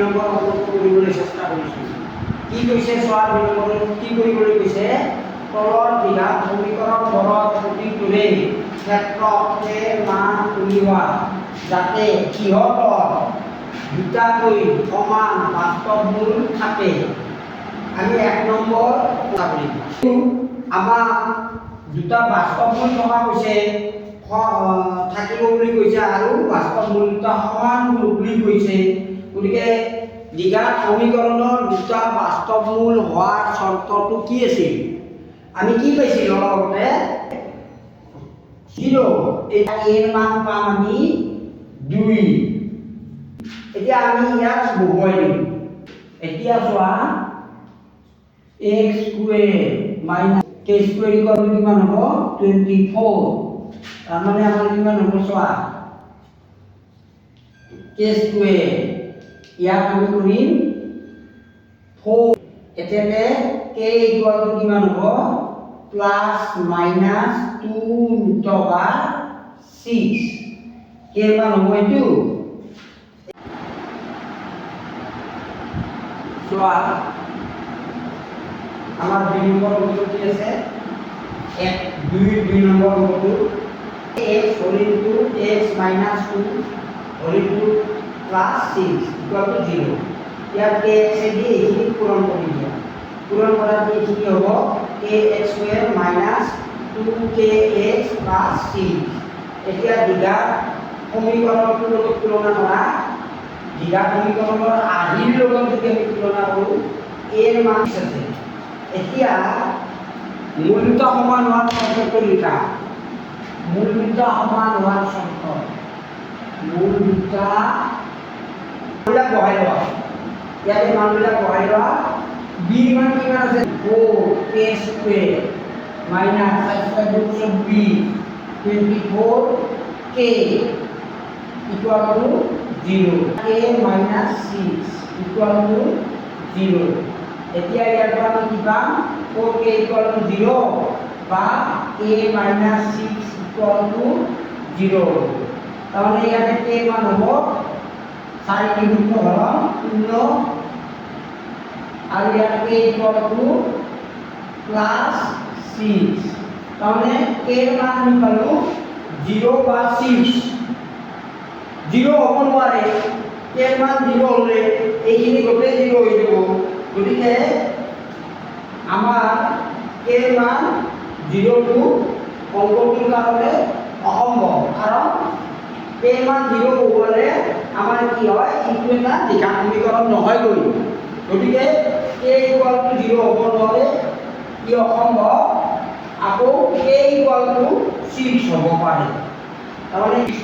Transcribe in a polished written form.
Number অংকটো কৰিবলৈ চেষ্টা কৰিছোঁ। কি কৈছে চোৱা, 2 নম্বৰত কি কৰিবলৈ কৈছে, তলৰ দ্বিঘাত সমীকৰণ ঘৰৰ প্ৰতিটোৰে ক্ষেত্ৰত মান উলিওৱা যাতে সিহঁতৰ দুটাকৈ সমান বাস্তৱ মূল থাকে। আমি 1 নম্বৰ কৰিম। আমাৰ দুটা বাস্তৱ মূল থকা কৈছে, থাকিব বুলি কৈছে আৰু বাস্তৱ মূল দুটা সমান বুলি কৈছে। গতিকে দ্বিঘাত সমীকৰণৰ দুটা বাস্তৱ মূল হোৱাৰ চৰ্তটো কি আছিল? আমি কি পাইছিলোঁ অলপতে? 0। এটা এৰ মান পাম আমি 2। এতিয়া আমি ইয়াত বহুৱাই দিম। এতিয়া চোৱা, x square minus k square equal কিমান হ'ব? 24। তাৰমানে আমাৰ কিমান হ'ব চোৱা, k স্কুৱেৰ ইয়াক আমি কৰিম 4। এতিয়াকে k ইকুৱেল কিমান হ'ব? Plus minus 2√6। k মান হ'ব এইটো। চোৱা, আমাৰ 2 নম্বৰ অংকটো কি আছে? 2 নম্বৰ অংকটো x whole into x minus 2 whole into plus 6 equal to 0। ইয়াত kx দি এইখিনি পূৰণ কৰি দিয়া। পূৰণ কৰাত এইখিনি হ'ব kx square minus 2kx plus 6। এতিয়া দ্বিঘাত সমীকৰণটোৰ লগত তুলনা কৰা। দ্বিঘাত সমীকৰণৰ আধিৰ লগত যদি আমি তুলনা কৰোঁ, এৰ মান আছে। এতিয়া মূল দুটা সমান হোৱাৰ চৰ্তটো লিখা। মূল দুটা সমান হোৱাৰ চৰ্ত, মূল দুটা বিলাক বহাই লোৱা। ইয়াতে মানবিলাক বহাই লোৱা। b মান কিমান আছে? 4k square minus 4 24k equal to 0। k minus 6 equal to 0। এতিয়া ইয়াৰ পৰা আমি কি পাম? 4k ইকুৱেল টু 0 বা k মাইনাছ 6 ইকুৱেল টু 0। তাৰমানে ইয়াতে k মান হ'ব 4 × 0 আৰু ইয়াত k ইকুৱেল টু প্লাছ 6। তাৰমানে k ৰ মান আমি পালোঁ 0 বা 6। 0 হ'ব নোৱাৰে। k ৰ মান 0 হ'লে এইখিনি গোটেই 0 হৈ যাব। গতিকে আমাৰ k ৰ মান 0টো অংকটোৰ কাৰণে অসম্ভৱ, কাৰণ k ৰ মান 0 হ'লে আমাৰ কি হয়, এইটো এটা দ্বিঘাত সমীকৰণ নহয়গৈ। গতিকে k ইকুৱেল টু 0 হ'ব নোৱাৰে, ই অসম্ভৱ। আকৌ k ইকুৱেল টু 6 হ'ব পাৰে। তাৰমানে 6